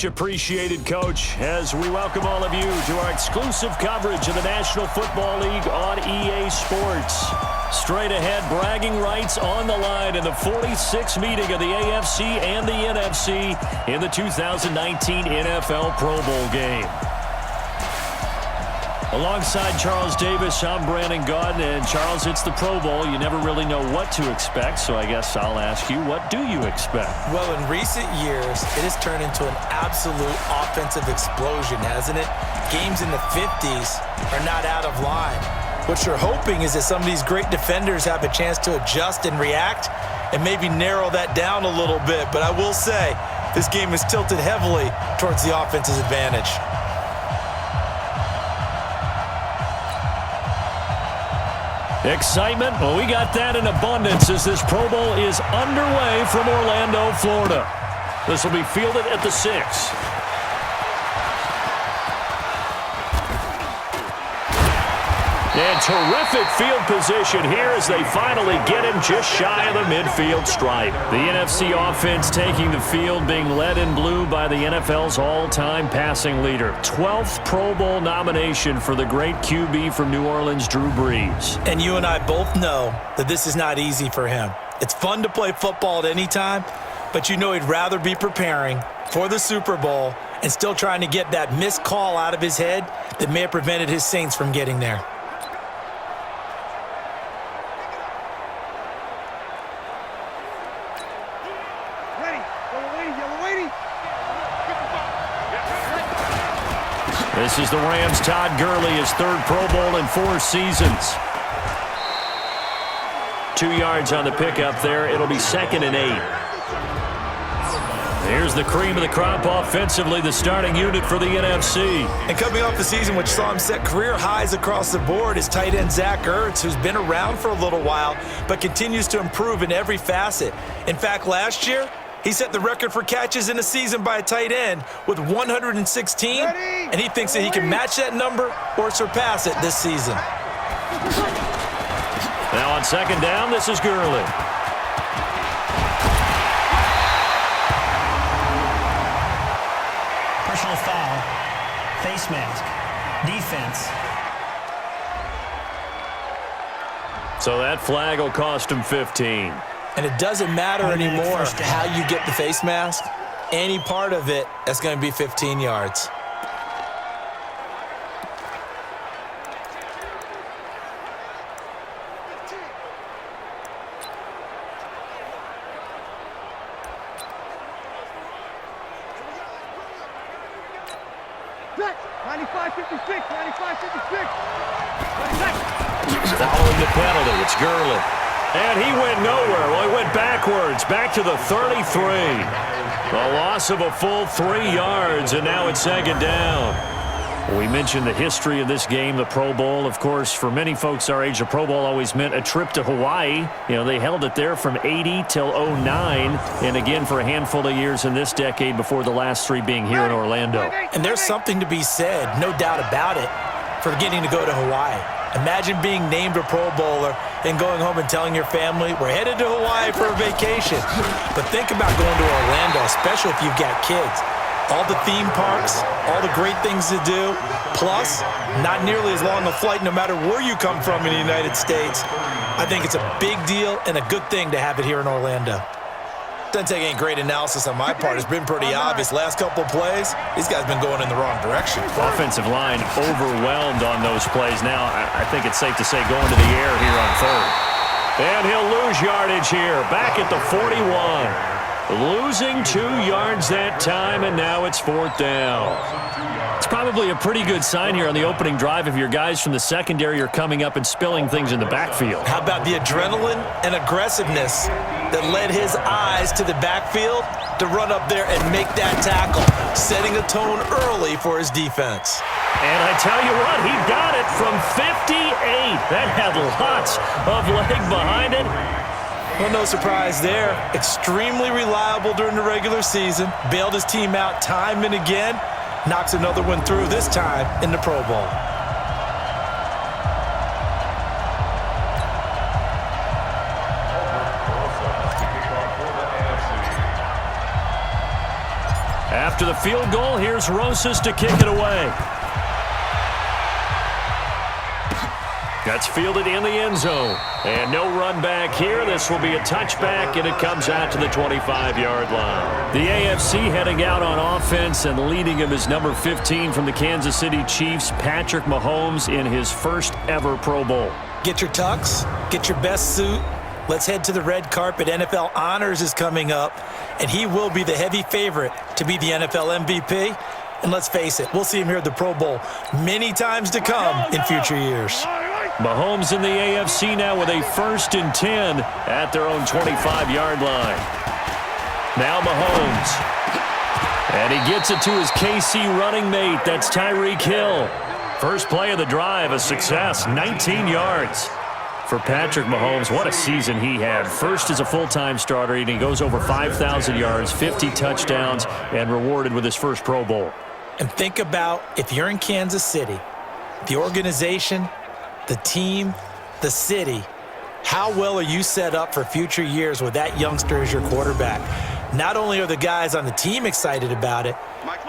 Appreciated, Coach, as we welcome all of you to our exclusive coverage of the National Football League on EA Sports. Straight ahead, bragging rights on the line in the 46th meeting of the AFC and the NFC in the 2019 NFL Pro Bowl game. Alongside Charles Davis, I'm Brandon Gaudin, and Charles, it's the Pro Bowl. You never really know what to expect, so I guess I'll ask you, what do you expect? Well, in recent years, it has turned into an absolute offensive explosion, hasn't it? Games in the 50s are not out of line. What you're hoping is that some of these great defenders have a chance to adjust and react and maybe narrow that down a little bit. But I will say, this game is tilted heavily towards the offense's advantage. Excitement? Well, we got that in abundance as this Pro Bowl is underway from Orlando, Florida. This will be fielded at the 6. And terrific field position here as they finally get him just shy of the midfield stripe. The NFC offense taking the field, being led in blue by the NFL's all-time passing leader. 12th Pro Bowl nomination for the great QB from New Orleans, Drew Brees. And you and I both know that this is not easy for him. It's fun to play football at any time, but you know he'd rather be preparing for the Super Bowl and still trying to get that missed call out of his head that may have prevented his Saints from getting there. This is the Rams' Todd Gurley, his 3rd Pro Bowl in 4 seasons. 2 yards on the pickup there. It'll be 2nd and 8. Here's the cream of the crop offensively, the starting unit for the NFC. And coming off the season which saw him set career highs across the board is tight end Zach Ertz, who's been around for a little while, but continues to improve in every facet. In fact, last year, he set the record for catches in a season by a tight end with 116, and he thinks that he can match that number or surpass it this season. Now on 2nd down, this is Gurley. Personal foul, face mask, defense. So that flag will cost him 15. And it doesn't matter anymore how you get the face mask. Any part of it, that's going to be 15 yards. Following the penalty, it's Gurley. And he went nowhere. Well, he went backwards, back to the 33. A loss of a full 3 yards, and now it's 2nd down. We mentioned the history of this game, the Pro Bowl. Of course, for many folks our age, the Pro Bowl always meant a trip to Hawaii. You know, they held it there from 80 till 09, and again for a handful of years in this decade before the last 3 being here in Orlando. And there's something to be said, no doubt about it, for getting to go to Hawaii. Imagine being named a Pro Bowler and going home and telling your family, we're headed to Hawaii for a vacation. But think about going to Orlando, especially if you've got kids. All the theme parks, all the great things to do, plus not nearly as long a flight no matter where you come from in the United States. I think it's a big deal and a good thing to have it here in Orlando. Doesn't take any great analysis on my part. It's been pretty obvious. Last couple of plays, these guys have been going in the wrong direction. Offensive line overwhelmed on those plays. Now, I think it's safe to say going to the air here on 3rd. And he'll lose yardage here, back at the 41. Losing 2 yards that time, and now it's 4th down. It's probably a pretty good sign here on the opening drive if your guys from the secondary are coming up and spilling things in the backfield. How about the adrenaline and aggressiveness that led his eyes to the backfield to run up there and make that tackle, setting a tone early for his defense. And I tell you what, he got it from 58. That had lots of leg behind it. Well, no surprise there. Extremely reliable during the regular season. Bailed his team out time and again. Knocks another one through, this time in the Pro Bowl. After the field goal, here's Rosas to kick it away. That's fielded in the end zone. And no run back here. This will be a touchback, and it comes out to the 25-yard line. The AFC heading out on offense, and leading him is number 15 from the Kansas City Chiefs, Patrick Mahomes, in his first ever Pro Bowl. Get your tux, get your best suit. Let's head to the red carpet. NFL Honors is coming up, and he will be the heavy favorite to be the NFL MVP. And let's face it, we'll see him here at the Pro Bowl many times to come in future years. Mahomes in the AFC now with a 1st and 10 at their own 25-yard line. Now Mahomes. And he gets it to his KC running mate. That's Tyreek Hill. First play of the drive, a success, 19 yards. For Patrick Mahomes, what a season he had. First as a full-time starter, and he goes over 5,000 yards, 50 touchdowns, and rewarded with his first Pro Bowl. And think about if you're in Kansas City, the organization, the team, the city, how well are you set up for future years with that youngster as your quarterback? Not only are the guys on the team excited about it,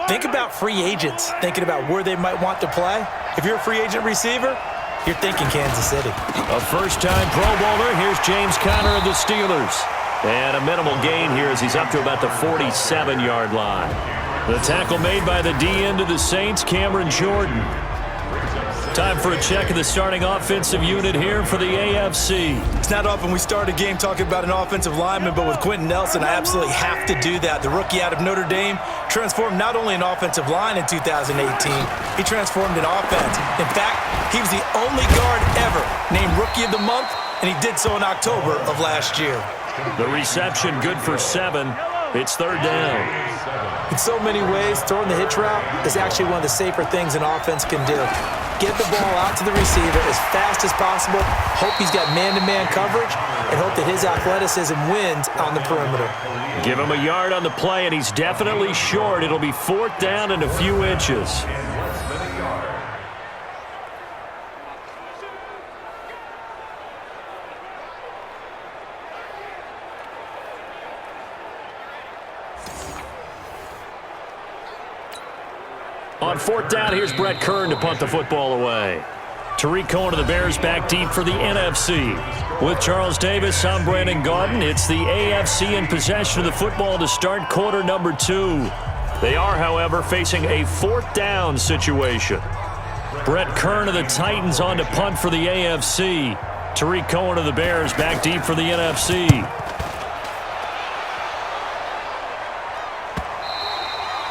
think about free agents thinking about where they might want to play. If you're a free agent receiver, you're thinking Kansas City. A first-time Pro Bowler. Here's James Conner of the Steelers. And a minimal gain here as he's up to about the 47-yard line. The tackle made by the D-end of the Saints, Cameron Jordan. Time for a check of the starting offensive unit here for the AFC. It's not often we start a game talking about an offensive lineman, but with Quentin Nelson, I absolutely have to do that. The rookie out of Notre Dame transformed not only an offensive line in 2018, he transformed an offense. In fact, he was the only guard ever named Rookie of the Month, and he did so in October of last year. The reception good for 7. It's 3rd down. In so many ways, throwing the hitch route is actually one of the safer things an offense can do. Get the ball out to the receiver as fast as possible, hope he's got man-to-man coverage, and hope that his athleticism wins on the perimeter. Give him a yard on the play, and he's definitely short. It'll be 4th down and a few inches. On 4th down, here's Brett Kern to punt the football away. Tariq Cohen of the Bears back deep for the NFC. With Charles Davis, I'm Brandon Gaudin. It's the AFC in possession of the football to start quarter number 2. They are, however, facing a 4th down situation. Brett Kern of the Titans on to punt for the AFC. Tariq Cohen of the Bears back deep for the NFC.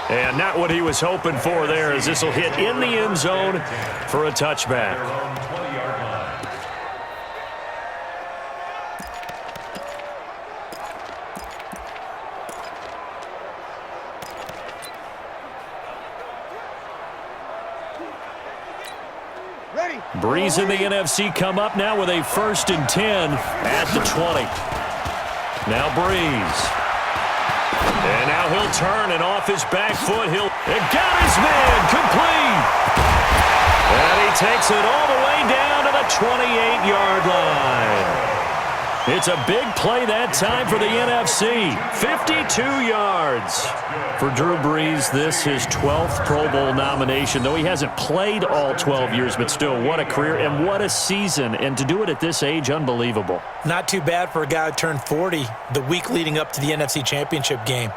And not what he was hoping for there, as this will hit in the end zone for a touchback. Breeze in the NFC come up now with a 1st and 10 at the 20. Now Breeze. And now he'll turn, and off his back foot, and got his man complete. And he takes it all the way down to the 28-yard line. It's a big play that time for the NFC. 52 yards. For Drew Brees, this his 12th Pro Bowl nomination, though he hasn't played all 12 years, but still, what a career and what a season. And to do it at this age, unbelievable. Not too bad for a guy who turned 40 the week leading up to the NFC Championship game.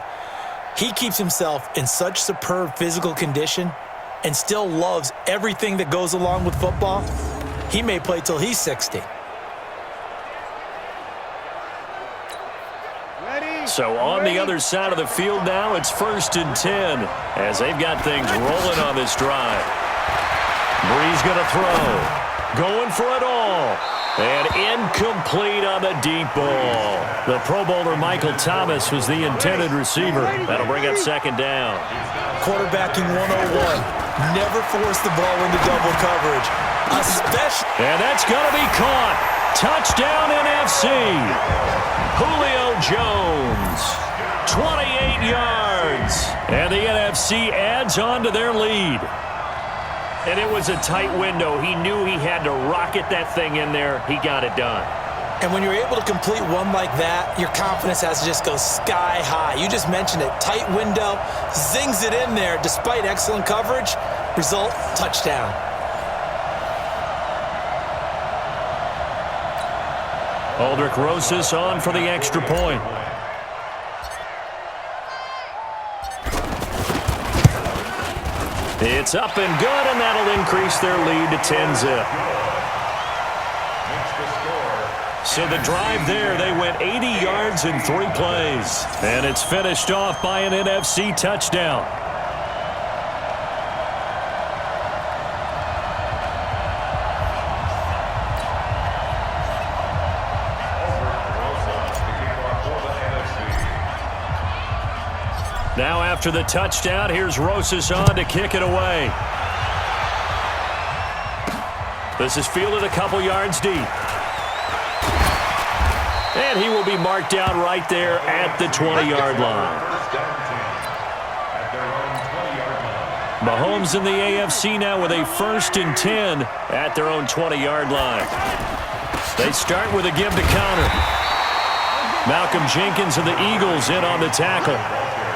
He keeps himself in such superb physical condition and still loves everything that goes along with football. He may play till he's 60. So on the other side of the field now, it's 1st and 10 as they've got things rolling on this drive. Breeze going to throw. Going for it all. And incomplete on the deep ball. The Pro Bowler Michael Thomas was the intended receiver. That'll bring up 2nd down. Quarterbacking 101. Never force the ball into double coverage. And that's going to be caught. Touchdown NFC. Julio Jones. 28 yards. And the NFC adds on to their lead. And it was a tight window. He knew he had to rocket that thing in there. He got it done. And when you're able to complete one like that, your confidence has to just go sky high. You just mentioned it. Tight window, zings it in there despite excellent coverage. Result, touchdown. Aldrich Rosas on for the extra point. It's up and good, and that'll increase their lead to 10-zip. So the drive there, they went 80 yards in 3 plays. And it's finished off by an NFC touchdown. Now after the touchdown, here's Rosas on to kick it away. This is fielded a couple yards deep. And he will be marked down right there at the 20-yard line. Mahomes in the AFC now with a 1st and 10 at their own 20-yard line. They start with a give to counter. Malcolm Jenkins of the Eagles in on the tackle.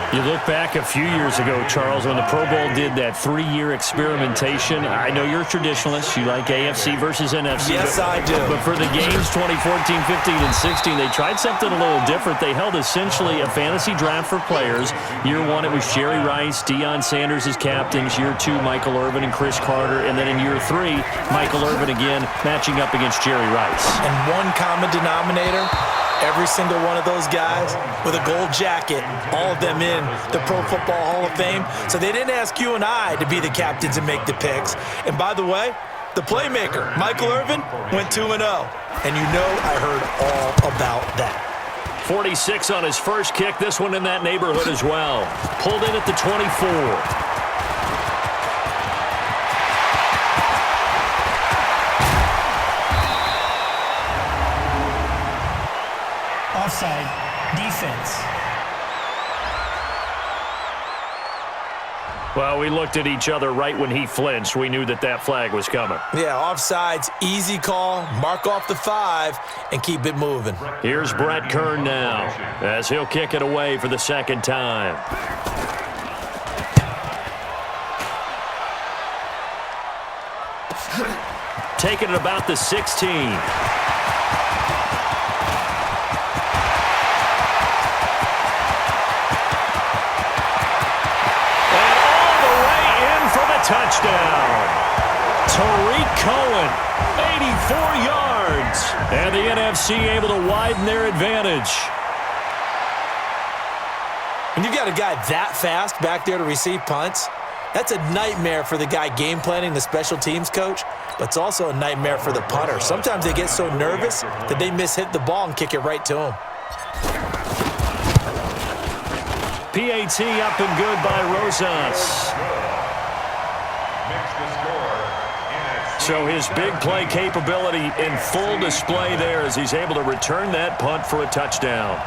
You look back a few years ago, Charles, when the Pro Bowl did that 3-year experimentation. I know you're a traditionalist. You like AFC versus NFC. Yes, I do. But for the games 2014, 15, and 16, they tried something a little different. They held essentially a fantasy draft for players. Year 1, it was Jerry Rice, Deion Sanders as captains. Year 2, Michael Irvin and Chris Carter. And then in year 3, Michael Irvin again matching up against Jerry Rice. And one common denominator, every single one of those guys with a gold jacket, all of them in the Pro Football Hall of Fame. So they didn't ask you and I to be the captains and make the picks. And by the way, the playmaker, Michael Irvin, went 2-0. And you know I heard all about that. 46 on his first kick. This one in that neighborhood as well. Pulled in at the 24. Offside, defense. Well, we looked at each other right when he flinched. We knew that that flag was coming. Yeah, offsides, easy call, mark off the 5, and keep it moving. Here's Brett Kern now, as he'll kick it away for the 2nd time. Taking it about the 16. Touchdown. Tariq Cohen, 84 yards. And the NFC able to widen their advantage. When you got a guy that fast back there to receive punts, that's a nightmare for the guy game planning, the special teams coach, but it's also a nightmare for the punter. Sometimes they get so nervous that they miss-hit the ball and kick it right to him. PAT up and good by Rosas. So his big play capability in full display there as he's able to return that punt for a touchdown.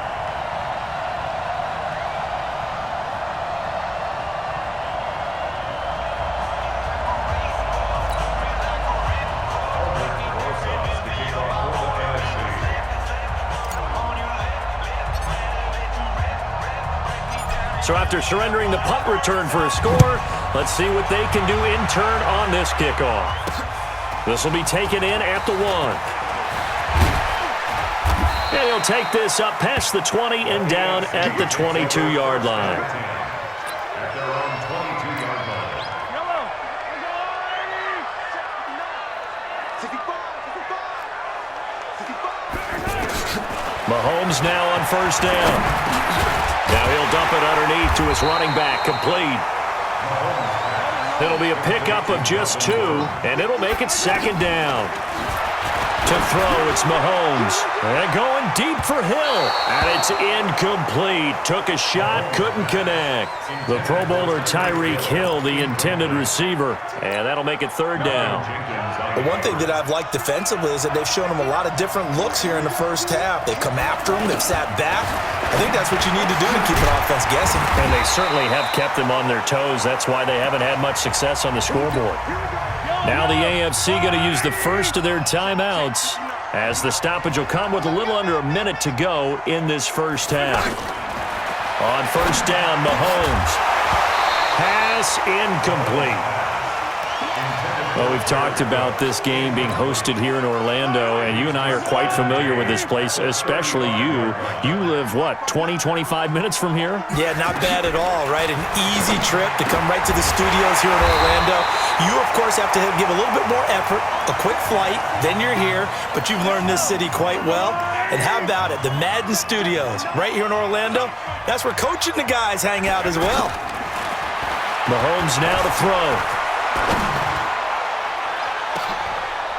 So after surrendering the punt return for a score, let's see what they can do in turn on this kickoff. This will be taken in at the 1. And he'll take this up past the 20 and down at the 22-yard line. Mahomes now on 1st down. Now he'll dump it underneath to his running back, complete. It'll be a pickup of just 2, and it'll make it 2nd down. To throw, it's Mahomes. And going deep for Hill. And it's incomplete. Took a shot, couldn't connect. The Pro Bowler Tyreek Hill, the intended receiver. And that'll make it 3rd down. The one thing that I've liked defensively is that they've shown him a lot of different looks here in the first half. They've come after him. They've sat back. I think that's what you need to do to keep an offense guessing. And they certainly have kept them on their toes. That's why they haven't had much success on the scoreboard. Now the AFC going to use the first of their timeouts. as the stoppage will come with a little under a minute to go in this first half. On first down, Mahomes. Pass incomplete. Well, we've talked about this game being hosted here in Orlando, and you and I are quite familiar with this place, especially you. You live, what, 20, 25 minutes from here? Yeah, not bad at all, right? An easy trip to come right to the studios here in Orlando. You, of course, have to give a little bit more effort, a quick flight, then you're here, but you've learned this city quite well. And how about it, the Madden Studios, right here in Orlando? That's where Coach and the guys hang out as well. Mahomes now to throw.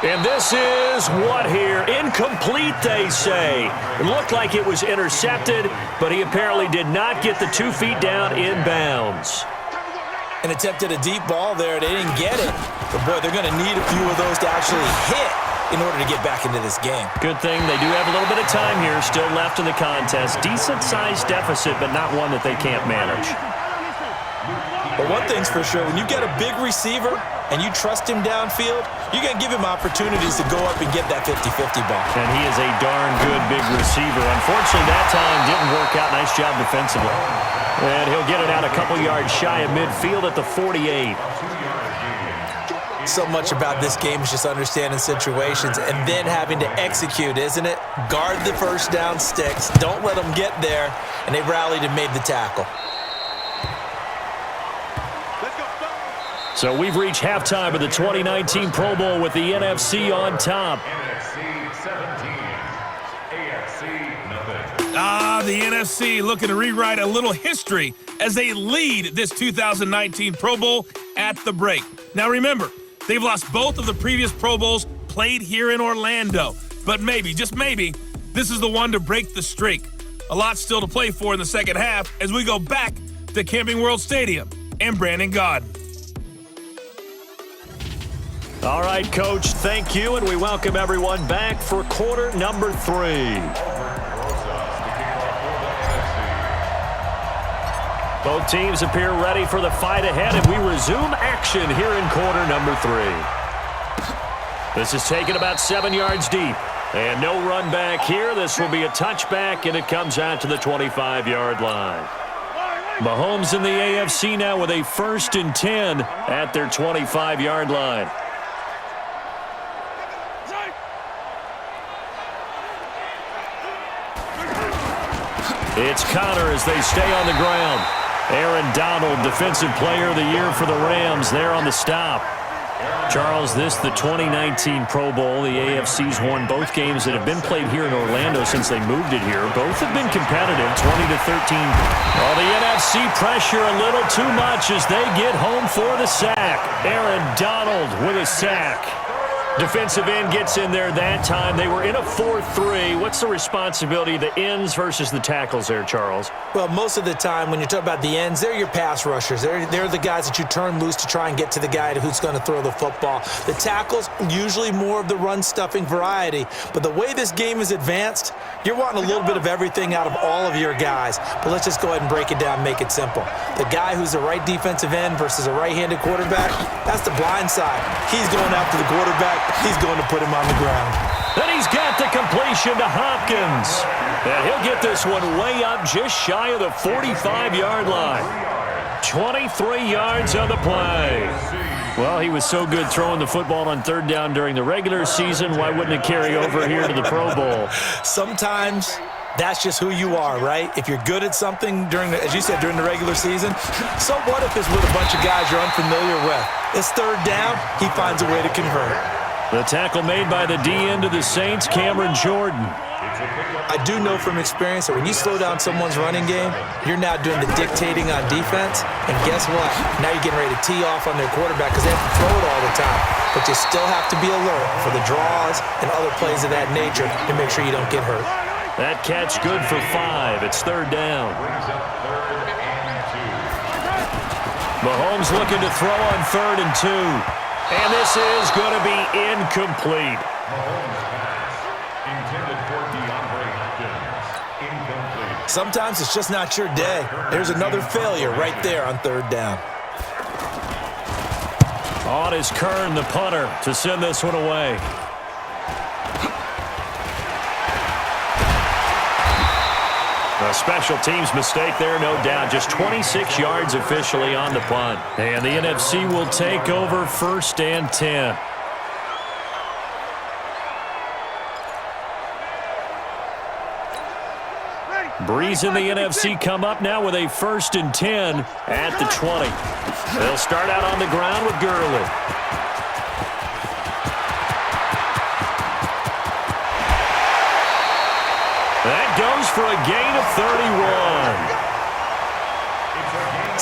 And this is what here? Incomplete, they say. It looked like it was intercepted, but he apparently did not get the 2 feet down in bounds. And attempted a deep ball there. They didn't get it. But, boy, they're going to need a few of those to actually hit in order to get back into this game. Good thing they do have a little bit of time here still left in the contest. Decent-sized deficit, but not one that they can't manage. But one thing's for sure, when you get a big receiver and you trust him downfield, you're going to give him opportunities to go up and get that 50-50 ball. And he is a darn good big receiver. Unfortunately, that time didn't work out. Nice job defensively. And he'll get it out a couple yards shy of midfield at the 48. So much about this game is just understanding situations and then having to execute, isn't it? Guard the first down sticks. Don't let them get there. And they rallied and made the tackle. So we've reached halftime of the 2019 Pro Bowl with the NFC on top. The NFC looking to rewrite a little history as they lead this 2019 Pro Bowl at the break. Now remember, they've lost both of the previous Pro Bowls played here in Orlando. But maybe, just maybe, this is the one to break the streak. A lot still to play for in the second half as we go back to Camping World Stadium and Brandon Gaudin. All right, Coach, thank you, and we welcome everyone back for quarter number 3. Both teams appear ready for the fight ahead, and we resume action here in quarter number 3. This is taken about 7 yards deep, and no run back here. This will be a touchback, and it comes out to the 25-yard line. Mahomes in the AFC now with a 1st and 10 at their 25-yard line. It's Connor as they stay on the ground. Aaron Donald, Defensive Player of the Year for the Rams, there on the stop. Charles, this the 2019 Pro Bowl. The AFC's won both games that have been played here in Orlando since they moved it here. Both have been competitive, 20-13. Well, the NFC pressure a little too much as they get home for the sack. Aaron Donald with a sack. Defensive end gets in there that time. They were in a 4-3. What's the responsibility of the ends versus the tackles there, Charles? Well, most of the time when you talk about the ends, they're your pass rushers. They're the guys that you turn loose to try and get to the guy who's going to throw the football. The tackles, usually more of the run-stuffing variety. But the way this game is advanced, you're wanting a little bit of everything out of all of your guys. But let's just go ahead and break it down, make it simple. The guy who's the right defensive end versus a right-handed quarterback, that's the blind side. He's going after the quarterback. He's going to put him on the ground. Then he's got the completion to Hopkins. And he'll get this one way up just shy of the 45-yard line. 23 yards on the play. Well, he was so good throwing the football on 3rd down during the regular season. Why wouldn't it carry over here to the Pro Bowl? Sometimes that's just who you are, right? If you're good at something as you said, during the regular season, so what if it's with a bunch of guys you're unfamiliar with? It's 3rd down, he finds a way to convert. The tackle made by the D-end of the Saints, Cameron Jordan. I do know from experience that when you slow down someone's running game, you're now doing the dictating on defense. And guess what? Now you're getting ready to tee off on their quarterback because they have to throw it all the time. But you still have to be alert for the draws and other plays of that nature to make sure you don't get hurt. That catch good for 5. It's 3rd down. Mahomes looking to throw on 3rd and 2. And this is going to be incomplete. Sometimes it's just not your day. There's another failure right there on 3rd down. On is Kern, the punter, to send this one away. A special teams mistake there, no doubt. Just 26 yards officially on the punt. And the NFC will take over 1st and 10. Breeze and the NFC come up now with a 1st and 10 at the 20. They'll start out on the ground with Gurley. That goes for a gain of 31.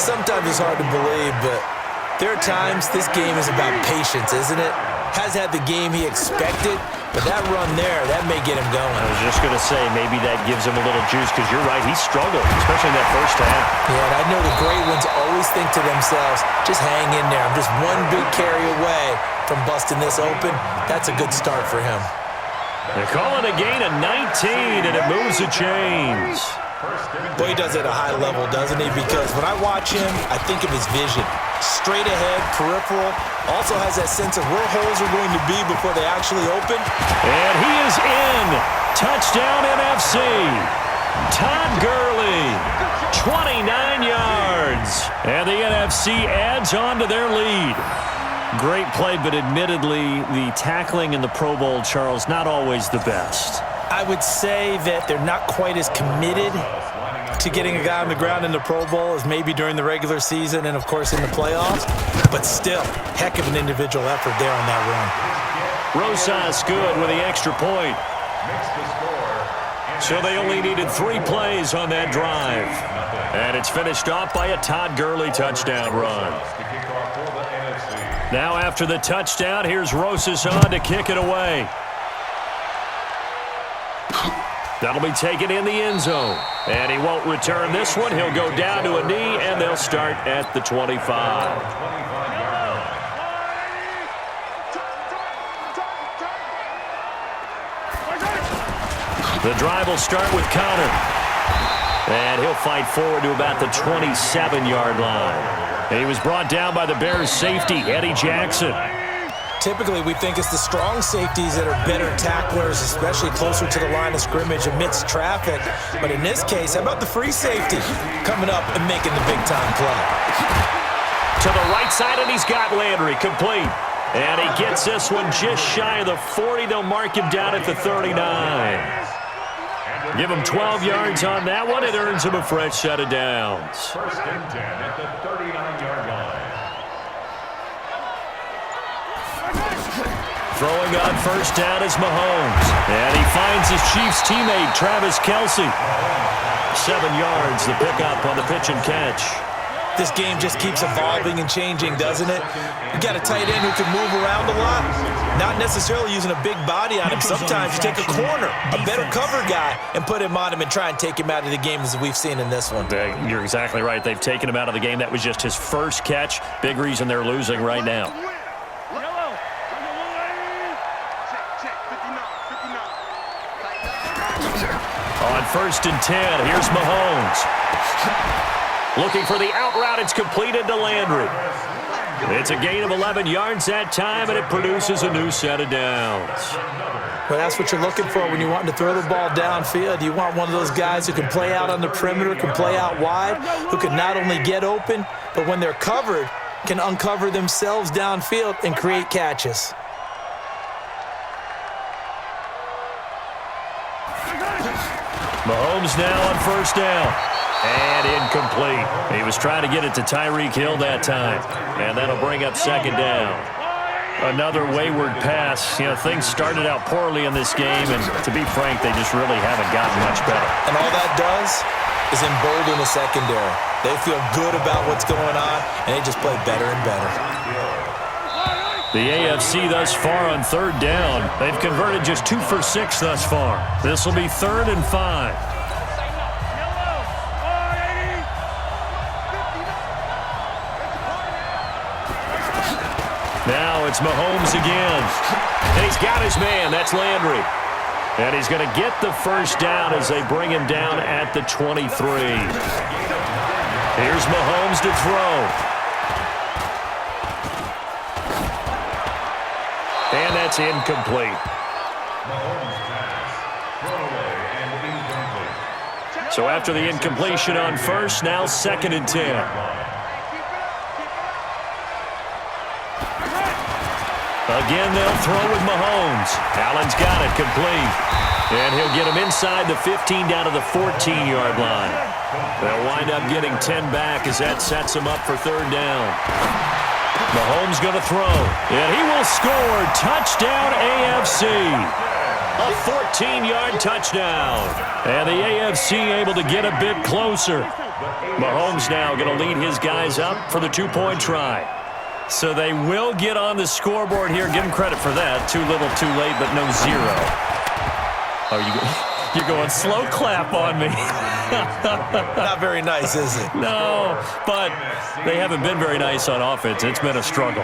Sometimes it's hard to believe, but there are times this game is about patience, isn't it? Has had the game he expected, but that run there, that may get him going. I was just going to say, maybe that gives him a little juice, because you're right, he struggled, especially in that first half. Yeah, and I know the great ones always think to themselves, just hang in there. I'm just one big carry away from busting this open. That's a good start for him. They're calling a gain of 19, and it moves the chains. Boy, he does it at a high level, doesn't he? Because when I watch him, I think of his vision. Straight ahead, peripheral, also has that sense of where holes are going to be before they actually open. And he is in. Touchdown NFC. Todd Gurley, 29 yards. And the NFC adds on to their lead. Great play, but admittedly, the tackling in the Pro Bowl, Charles, not always the best. I would say that they're not quite as committed to getting a guy on the ground in the Pro Bowl as maybe during the regular season and, of course, in the playoffs. But still, heck of an individual effort there on that run. Rosas good with the extra point. So they only needed 3 plays on that drive. And it's finished off by a Todd Gurley touchdown run. Now after the touchdown, here's Rosas on to kick it away. That'll be taken in the end zone. And he won't return this one. He'll go down to a knee, and they'll start at the 25. The drive will start with Connor. And he'll fight forward to about the 27-yard line. He was brought down by the Bears safety, Eddie Jackson. Typically, we think it's the strong safeties that are better tacklers, especially closer to the line of scrimmage amidst traffic. But in this case, how about the free safety coming up and making the big-time play? To the right side, and he's got Landry complete. And he gets this one just shy of the 40. They'll mark him down at the 39. Give him 12 yards on that one. It earns him a fresh set of downs. 1st and 10 at the 39-yard line. Throwing on 1st down is Mahomes. And he finds his Chiefs teammate, Travis Kelce. 7 yards, the pickup on the pitch and catch. This game just keeps evolving and changing, doesn't it? You got a tight end who can move around a lot, not necessarily using a big body on him. Sometimes you take a corner, a better cover guy, and put him on him and try and take him out of the game, as we've seen in this one. You're exactly right. They've taken him out of the game. That was just his first catch. Big reason they're losing right now. On 1st and 10, here's Mahomes. Looking for the out route. It's completed to Landry. It's a gain of 11 yards that time, and it produces a new set of downs. Well, that's what you're looking for when you want to throw the ball downfield. You want one of those guys who can play out on the perimeter, can play out wide, who can not only get open, but when they're covered, can uncover themselves downfield and create catches. Mahomes now on 1st down. And incomplete. He was trying to get it to Tyreek Hill that time. And that'll bring up 2nd down. Another wayward pass. You know, things started out poorly in this game, and to be frank, they just really haven't gotten much better. And all that does is embolden the secondary. They feel good about what's going on, and they just play better and better. The AFC thus far on 3rd down. They've converted just 2 for 6 thus far. This will be 3rd and 5. Now it's Mahomes again. And he's got his man. That's Landry. And he's going to get the 1st down as they bring him down at the 23. Here's Mahomes to throw. And that's incomplete. Mahomes pass. Thrown away and incomplete. So after the incompletion on first, now 2nd and 10. Again, they'll throw with Mahomes. Allen's got it complete. And he'll get him inside the 15 down to the 14-yard line. They'll wind up getting 10 back as that sets him up for 3rd down. Mahomes going to throw. And he will score. Touchdown AFC. A 14-yard touchdown. And the AFC able to get a bit closer. Mahomes now going to lead his guys up for the 2-point try. So they will get on the scoreboard here. Give them credit for that. Too little, too late, but no 0. You're going slow clap on me. Not very nice, is it? No, but they haven't been very nice on offense. It's been a struggle.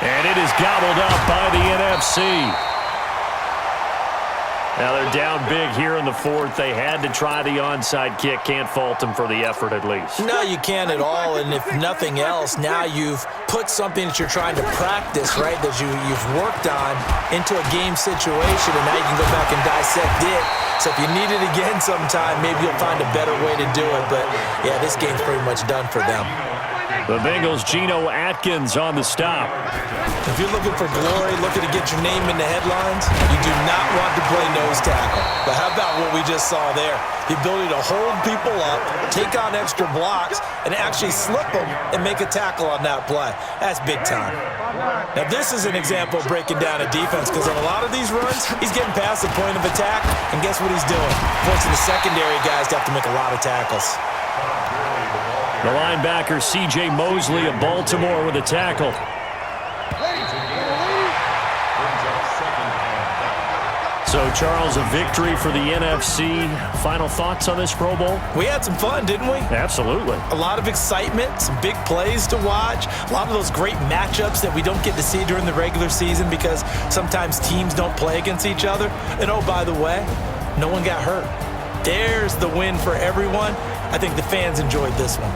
And it is gobbled up by the NFC. Now they're down big here in the 4th. They had to try the onside kick. Can't fault them for the effort at least. No, you can't at all. And if nothing else, now you've put something that you're trying to practice, right, that you've worked on into a game situation, and now you can go back and dissect it. So if you need it again sometime, maybe you'll find a better way to do it. But, yeah, this game's pretty much done for them. The Bengals' Geno Atkins on the stop. If you're looking for glory, looking to get your name in the headlines, you do not want to play nose tackle. But how about what we just saw there? The ability to hold people up, take on extra blocks, and actually slip them and make a tackle on that play. That's big time. Now, this is an example of breaking down a defense, because on a lot of these runs, he's getting past the point of attack, and guess what he's doing? Forcing the secondary guys to have to make a lot of tackles. The linebacker, C.J. Mosley of Baltimore with a tackle. So, Charles, a victory for the NFC. Final thoughts on this Pro Bowl? We had some fun, didn't we? Absolutely. A lot of excitement, some big plays to watch, a lot of those great matchups that we don't get to see during the regular season because sometimes teams don't play against each other. And, oh, by the way, no one got hurt. There's the win for everyone. I think the fans enjoyed this one.